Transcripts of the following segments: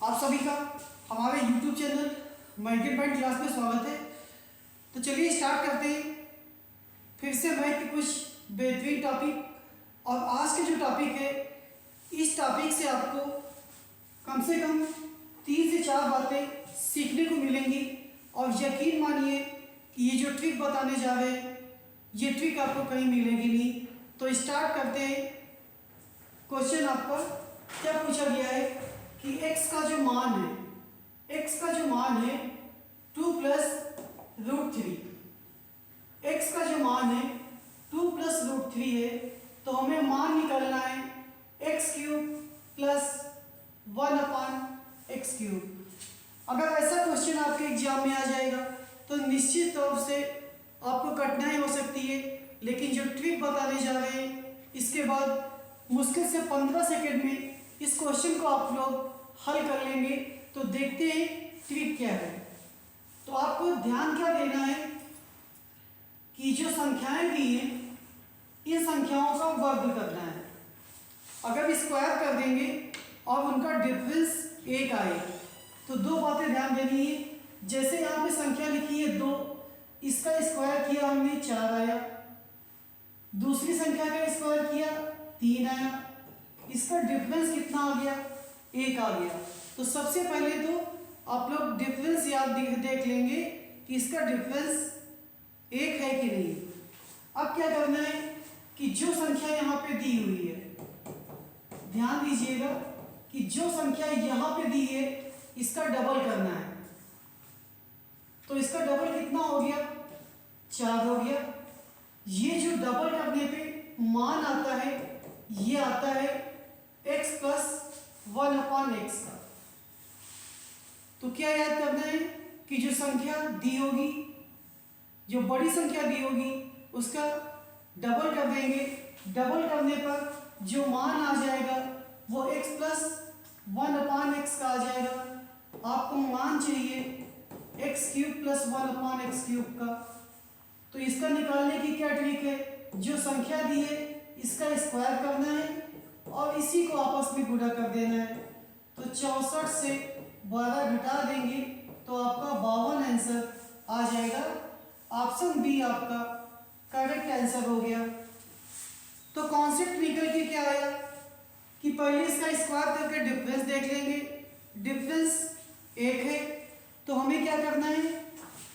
आप सभी का हमारे YouTube channel multi point class में स्वागत है। तो चलिए स्टार्ट करते हैं फिर से मैथ के कुछ बेहतरीन टॉपिक। और आज के जो टॉपिक है, इस टॉपिक से आपको कम से कम 3 से 4 बातें सीखने को मिलेंगी। और यकीन मानिए कि ये जो ट्रिक बताने जा रहे हैं, ये ट्रिक आपको कहीं मिलेगी नहीं। तो स्टार्ट करते हैं। क्वेश्चन आपका क्या पूछा गया है कि x का जो मान है 2 प्लस रूट 3। x का जो मान है 2 प्लस रूट 3 है, तो हमें मान निकालना है x क्यूब प्लस 1 अपान एक्स क्यूब। अगर ऐसा क्वेश्चन आपके एग्जाम में आ जाएगा तो निश्चित तौर से आपको कठिनाई हो सकती है, लेकिन जो ट्रिक बताने जा रहे हैं इसके बाद मुश्किल से 15 सेकंड में इस क्वेश्चन को आप लोग हल कर लेंगे। तो देखते हैं ट्रिक क्या है। तो आपको ध्यान क्या देना है कि जो संख्याएं दी हैं, इन संख्याओं का वर्ग करना है। अगर स्क्वायर कर देंगे और उनका डिफरेंस 1 आए तो 2 बातें ध्यान देनी है। जैसे यहाँ पे संख्या लिखी है 2, इसका स्क्वायर किया हमने 4 आया। दूसरी संख्या का स्क्वायर किया 3 आया। इसका डिफरेंस कितना आ गया? 1 आ गया। तो सबसे पहले तो आप लोग डिफरेंस याद देख लेंगे कि इसका डिफरेंस 1 है कि नहीं। अब क्या करना है कि जो संख्या यहाँ पे दी हुई है, ध्यान दीजिएगा कि जो संख्या यहाँ पे दी है इसका डबल करना है। तो इसका डबल कितना हो गया? 4 हो गया। ये जो डबल करने पे मान आता है, ये आता है x प्लस 1 अपान एक्स का। तो क्या याद करना है कि जो संख्या दी होगी, जो बड़ी संख्या दी होगी, उसका डबल कर देंगे। डबल करने पर जो मान आ जाएगा वो x प्लस 1 अपान एक्स का आ जाएगा। आपको मान चाहिए एक्स क्यूब प्लस 1 अपान एक्स क्यूब का। तो इसका निकालने की क्या ट्रिक है? जो संख्या दी है इसका स्क्वायर करना है और इसी को आपस में गुणा कर देना है। तो 64 से 12 घटा देंगे तो आपका 52 आंसर आ जाएगा। ऑप्शन बी आपका करेक्ट आंसर हो गया। तो कॉन्सेप्ट निकल के क्या आया कि पहले इसका स्क्वायर करके डिफरेंस देख लेंगे। डिफरेंस 1 है, तो हमें क्या करना है?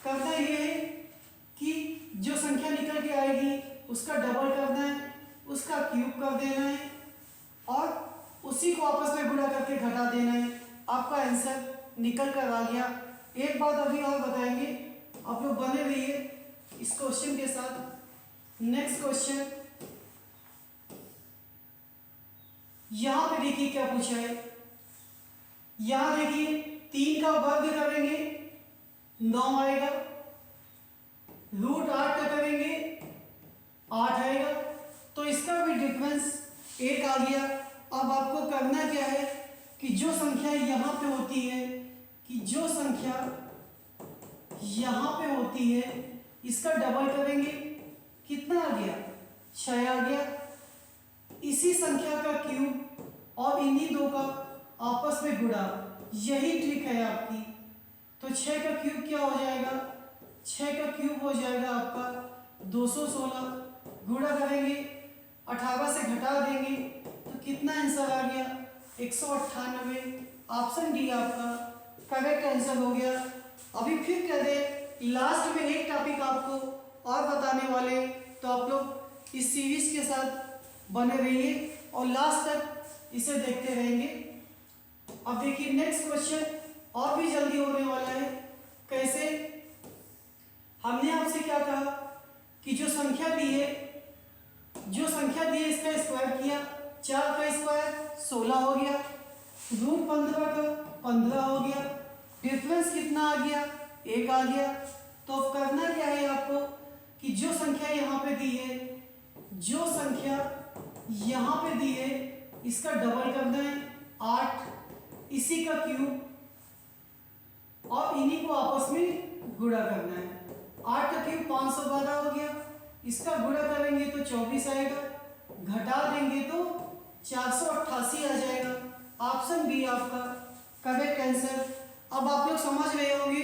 करना ये है कि जो संख्या निकल के आएगी उसका डबल करना है, उसका क्यूब कर देना है और उसी को आपस में गुणा करके घटा देना है। आपका आंसर निकल कर आ गया। एक बात अभी और बताएंगे, आप लोग बने रहिए इस क्वेश्चन के साथ। नेक्स्ट क्वेश्चन, यहां पे देखिए क्या पूछा है। यहां देखिए 3 का वर्ग करेंगे 9 आएगा, रूट 8 का करेंगे 8 आएगा। तो इसका भी डिफरेंस 1 आ गया। अब आपको करना क्या है कि जो संख्या यहाँ पे होती है, यहाँ पे होती है, इसका डबल करेंगे। कितना आ गया? 6 आ गया। इसी संख्या का क्यूब और इन्हीं 2 का आपस में गुणा, यही ट्रिक है आपकी। तो 6 का क्यूब क्या हो जाएगा? 6 का क्यूब हो जाएगा आपका 216। गुणा करेंगे 18 से घटा देंगे तो कितना आंसर आ गया? 198। ऑप्शन डी आपका करेक्ट आंसर हो गया। अभी फिर कह दे, लास्ट में एक टॉपिक आपको और बताने वाले, तो आप लोग इस सीरीज के साथ बने रहिए और लास्ट तक इसे देखते रहेंगे। अब देखिए नेक्स्ट क्वेश्चन और भी जल्दी होने वाला है। कैसे? हमने आपसे क्या कहा कि जो संख्या दी है इसका स्क्वायर किया। 4 का स्क्वायर 16 हो गया, रूट 15 का 15 हो गया। डिफरेंस कितना आ गया? 1 आ गया। तो अब करना क्या है आपको कि जो संख्या यहाँ पे दी है, इसका डबल करना है 8, इसी का क्यूब और इन्हीं को आपस में गुणा करना है। 8 का क्यूब 512 हो गया, इसका गुणा करेंगे तो 24 आएगा, घटा देंगे तो 488 आ जाएगा। ऑप्शन बी आपका करेक्ट आंसर। अब आप लोग समझ रहे होंगे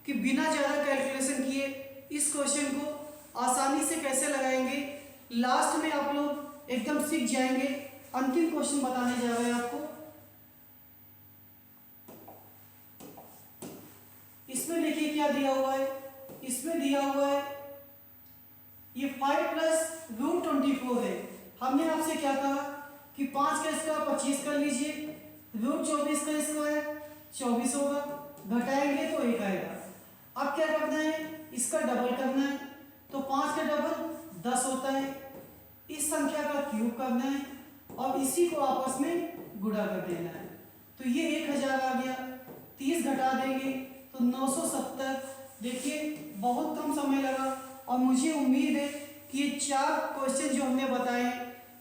कि बिना ज़्यादा कैलकुलेशन किए इस क्वेश्चन को आसानी से कैसे लगाएंगे। लास्ट में आप लोग एकदम सीख जाएंगे। अंतिम क्वेश्चन बताने जा रहे हैं आपको। इसमें देखिए क्या दिया हुआ है। इसमें दिया हुआ है ये 5 प्लस रूट 24 है। हमने आपसे क्या कहा कि 5 का स्क्वायर 25 कर लीजिए, रूट 24 का स्क्वायर 24 होगा, घटाएंगे तो 1 आएगा। अब क्या करना है, इसका डबल करना है, तो 5 का डबल 10 होता है। इस संख्या का क्यूब करना है और इसी को आपस में गुणा कर देना है। तो ये 1000 आ गया, 30 घटा देंगे तो 970। देखिए बहुत कम समय लगा और मुझे उम्मीद है कि ये 4 क्वेश्चन जो हमने बताए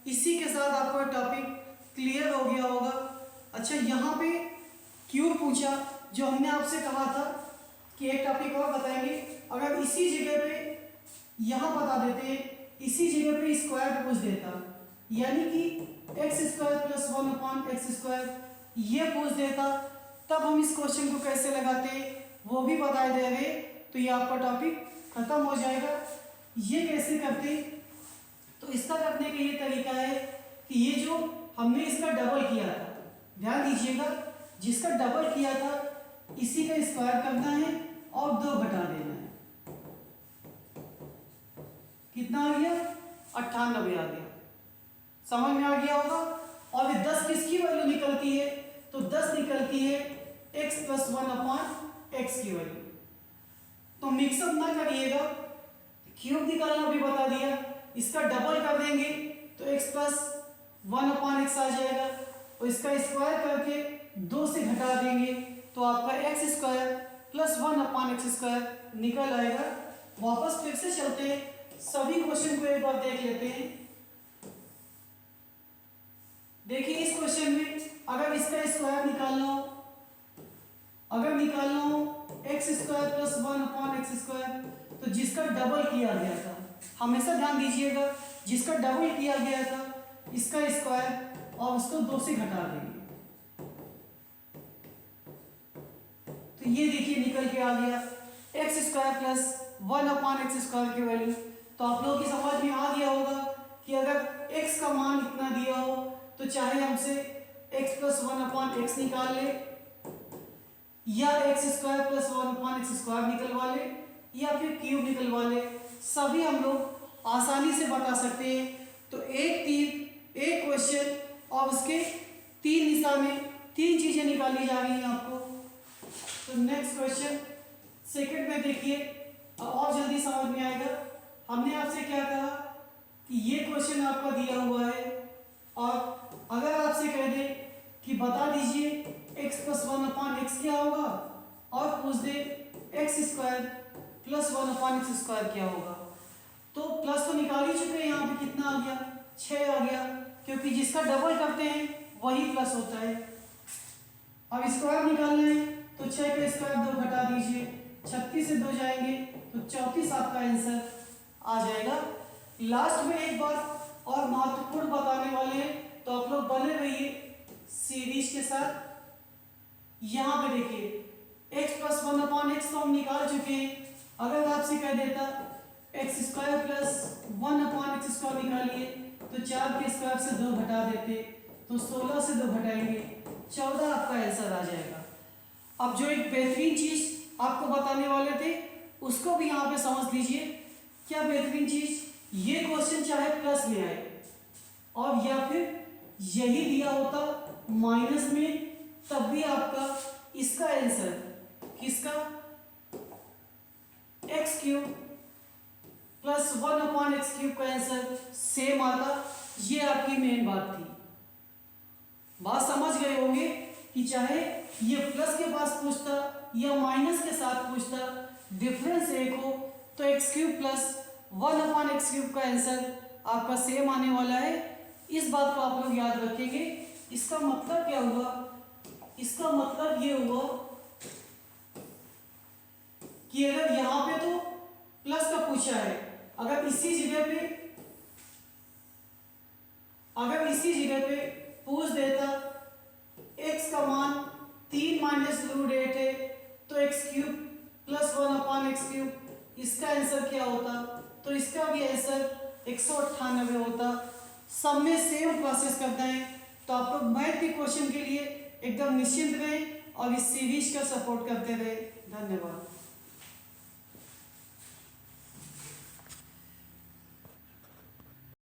इसी के साथ आपका टॉपिक क्लियर हो गया होगा। अच्छा, यहाँ पे क्यूब पूछा, जो हमने आपसे कहा था कि एक टॉपिक और बताएंगे। अगर इसी जगह पे यहाँ बता देते, इसी जगह पे स्क्वायर पूछ देता, यानी कि एक्स स्क्वायर प्लस 1/x² ये पूछ देता, तब हम इस क्वेश्चन को कैसे लगाते वो भी बता देंगे, तो ये आपका टॉपिक खत्म हो जाएगा। ये कैसे करते, तो इसका करने का ये तरीका है कि ये जो हमने इसका डबल किया था, ध्यान दीजिएगा, जिसका डबल किया था इसी का स्क्वायर करना है और 2 घटा देना है। कितना आ गया, 98 आ गया। समझ में आ गया होगा। और 10 किसकी वैल्यू निकलती है, तो 10 निकलती है x + 1/x की वैल्यू। तो मिक्सअप ना करिएगा, क्यूब निकालना भी बता दिया, इसका डबल कर देंगे तो x + 1/x आ जाएगा और इसका स्क्वायर करके 2 से घटा देंगे तो आपका x² + 1/x² निकल आएगा। वापस फिर से चलते हैं, सभी क्वेश्चन को एक बार देख लेते हैं। देखिए इस क्वेश्चन में अगर इसका स्क्वायर निकालना हो, x² + 1/x², तो जिसका डबल किया गया था, हमेशा ध्यान दीजिएगा, जिसका डबल किया गया था इसका स्क्वायर और उसको 2 से घटा देंगे, तो ये देखिए निकल के आ गया x² + 1/x² की वैल्यू। तो आप लोगों की समझ में आ गया होगा कि अगर x का मान इतना दिया हो तो चाहे हमसे x + 1/x निकाल ले या x² + 1/x² निकलवा ले या फिर क्यूब निकलवा ले, सभी हम लोग आसानी से बता सकते हैं। तो एक क्वेश्चन और उसके 3 दिशा में 3 चीजें निकाली जा रही हैं आपको। तो नेक्स्ट क्वेश्चन सेकंड में देखिए और जल्दी समझ में आएगा। हमने आपसे क्या कहा कि ये क्वेश्चन आपका दिया हुआ है और अगर आपसे कह दे कि बता दीजिए x + 1/x क्या होगा और पूछ दे x² + 1/x² क्या होगा, तो प्लस तो निकाल ही चुके हैं। यहाँ पे कितना आ गया, 6 आ गया, क्योंकि जिसका डबल करते हैं वही प्लस होता है। अब स्क्वायर निकालना है तो 6 का स्क्वायर 2 घटा दीजिए, 36 से 2 जाएंगे तो 34 आपका आंसर आ जाएगा। लास्ट में एक बात और महत्वपूर्ण बताने वाले हैं, तो आप लोग बने रहिए सीरीज के साथ। यहाँ पे देखिए x + 1/x तो हम निकाल चुके हैं। अगर आपसे कह देता x² + 1/x² निकालिए तो 4 के स्क्वायर से 2 घटा देते तो 16 से 2 घटाएंगे 14 आपका आंसर आ जाएगा। अब जो एक बेहतरीन चीज आपको बताने वाले थे उसको भी यहाँ पे समझ लीजिए। क्या बेहतरीन चीज, ये क्वेश्चन चाहे प्लस में आए और या फिर यही दिया होता माइनस में, तब भी आपका इसका आंसर किसका x³ + 1/x³ का आंसर सेम आता। ये आपकी मेन बात थी। बात समझ गए होंगे कि चाहे ये प्लस के पास पूछता या माइनस के साथ पूछता, डिफरेंस एक हो तो x³ + 1/x³ का आंसर आपका सेम आने वाला है। इस बात को आप लोग याद रखेंगे। इसका मतलब क्या हुआ, इसका मतलब ये हुआ कि अगर यहाँ पे तो प्लस का पूछा है, अगर इसी जगह पे पूछ देता x का मान 3 3 - √8 है तो x³ + 1 x³ इसका आंसर क्या होता? तो इसका भी आंसर 198 होता। सब में सेम प्रोसेस करते हैं तो आप लोग मैथ के क्वेश्चन के लिए एकदम निश्चिंत रहें और इस सीरीज का सपोर्ट करते रहे। धन्यवाद।